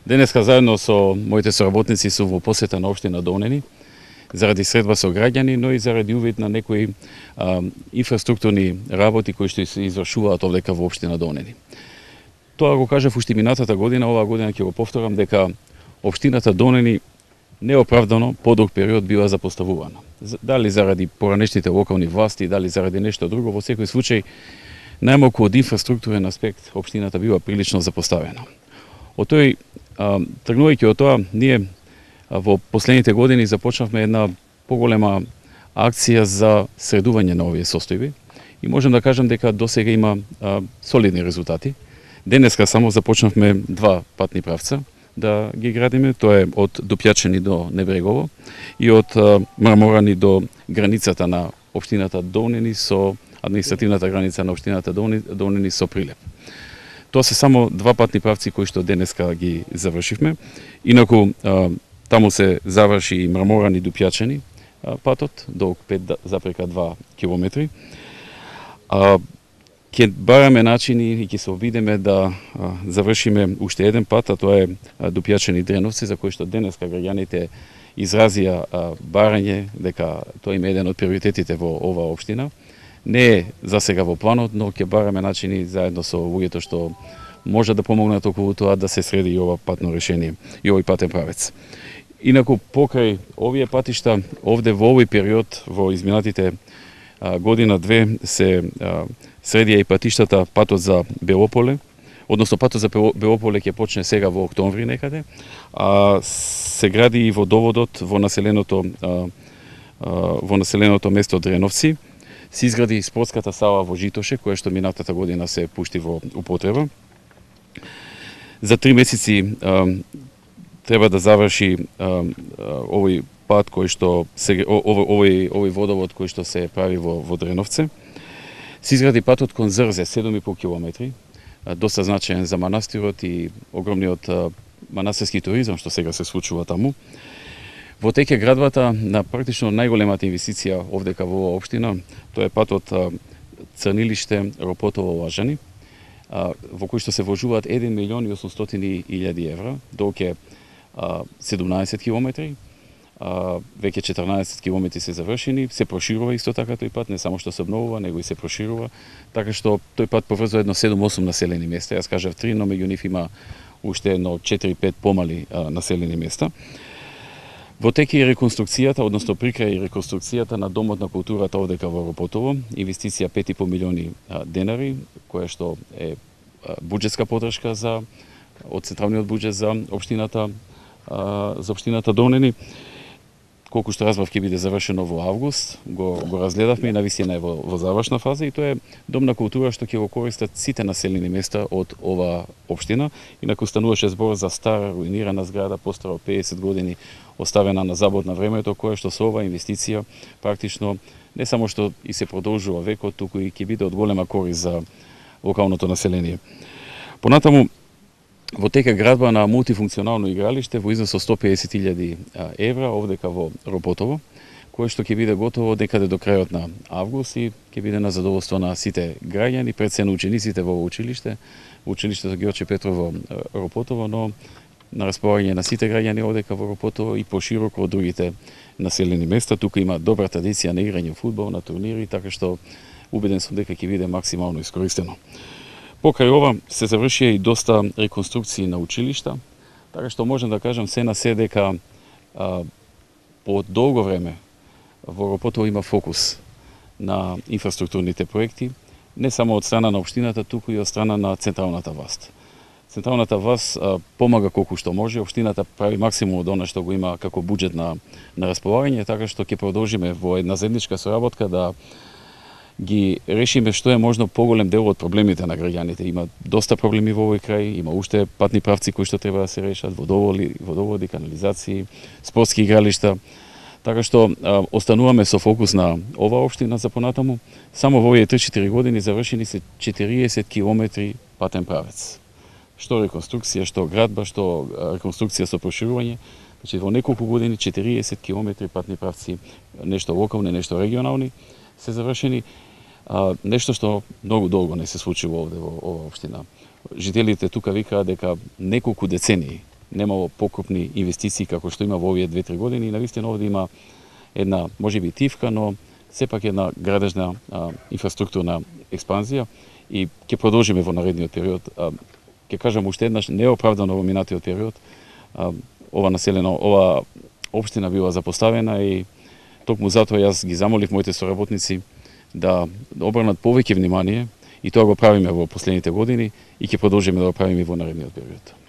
Денеска заедно со моите соработници сум во посета на општина Долнени, заради средба со граѓани, но и заради увид на некои инфраструктурни работи кои што се извршуваат овдека во општина Долнени. Тоа го кажав уште минатата година, оваа година ќе го повторам дека општината Долнени неоправдано подолг период бива запоставувана. Дали заради поранешните локални власти, дали заради нешто друго, во секој случај најмалку од инфраструктурен аспект општината бива прилично запоставена. Од тој тргнувајќи од тоа, ние во последните години започнавме една поголема акција за средување на овие состојби и можем да кажем дека досега има солидни резултати. Денеска само започнавме 2 патни правца да ги градиме, тоа е од Дупјачени до Небрегово и од Мраморани до границата на општината Долнени со административната граница на општината Долнени со Прилеп. Тоа се само 2 патни правци кои што денеска ги завршивме. Инаку таму се заврши и Мраморани Дупјачени патот, долг 5,2 километри. Ќе бараме начини и ќе се обидеме да завршиме уште еден пат, а тоа е Дупјачени Дреновци, за кој што денеска граѓаните изразија барање дека тоа им е еден од приоритетите во оваа општина. Не е за сега во планот, но ќе бараме начини заедно со луѓето што може да помогнат околу тоа да се среди и ова патно решение и овој патен правец. Инаку покрај овие патишта, овде во овој период, во изминатите година-две, се средија и патиштата, патот за Белополе, односно патот за Белополе ќе почне сега во октомври некаде, а се гради и водоводот во населеното место Дреновци. Се изгради спортската сала во Житоше, која што минатата година се пушти во употреба. За 3 месеци треба да заврши овој пат кој што овој водовод кој што се прави во Дреновце. Се изгради патот кон Зрзе 7,5 километри, доста значаен за манастирот и огромниот манастирски туризам што сега се случува таму. Во тек е градбата на практично најголемата инвестиција овдека во оваа општина, тоа е патот Црнилиште Ропотово Лажани, во кој што се вложуваат 1.800.000 евра, долг е 17 километри, веќе 14 километри се завршени, се проширува исто така тој пат, не само што се обновува, него и се проширува, така што тој пат поврзува едно 7-8 населени места, јас кажав 3, но меѓу нив има уште едно 4-5 помали населени места. Во тек е реконструкцијата, односно прикрај реконструкцијата на Домот на културата овдека во Ропотово, инвестиција 5,5 милиони денари, која што е буџетска подршка од централниот буџет за општината Долнени. Колку што разбрав ќе биде завршено во август, го разгледавме и навистина е во завршна фаза и тоа е дом на култура што ќе го користат сите населени места од оваа општина. Инаку стануваше збор за стара руинирана зграда, постара од 50 години, оставена на забот на времето, која што со оваа инвестиција практично не само што и се продолжува векот, туку и ќе биде од голема корист за локалното население. Понатаму, во тека градба на мултифункционално игралиште во износ од 150.000 евра овдека во Ропотово, кое што ќе биде готово некаде до крајот на август и ќе биде на задоволство на сите граѓани, пред се на учениците во училиштето Георче Петров во Ропотово, но на располагање на сите граѓани овдека во Ропотово и пошироко од другите населени места. Тука има добра традиција на играње фудбал, на турнири, така што убеден сум дека ќе биде максимално искористено. Покрај ова се завршија и доста реконструкции на училишта, така што можем да кажам се на се дека по долго време во Ропотово има фокус на инфраструктурните проекти, не само од страна на општината, туку и од страна на централната власт. Централната власт помага колку што може, општината прави максимум од она што го има како буџет на располагање, така што ќе продолжиме во една заедничка соработка да ги решиме што е можно поголем дел од проблемите на граѓаните. Има доста проблеми во овој крај, има уште патни правци кои што треба да се решат, водоводи, канализации, спортски игралишта. Така што остануваме со фокус на оваа општина за понатаму. Само во овие 3-4 години завршени се 40 километри патен правец. Што реконструкција, што градба, што реконструкција со проширување. Значи во неколку години 40 километри патни правци, нешто локални, нешто регионални, се завршени. Нешто што многу долго не се случило овде во оваа општина. Жителите тука викаат дека неколку децении немало покрупни инвестиции како што има во овие 2-3 години. И навистина овде има една можеби тивка, но сепак една градежна инфраструктурна експанзија и ќе продолжиме во наредниот период. Ќе кажам уште еднаш, неоправдано во минатиот период ова општина била запоставена и токму затоа јас ги замолив моите соработници да обрнат повеќе внимание и тоа го правиме во последните години и ќе продолжиме да го правиме во наредниот период.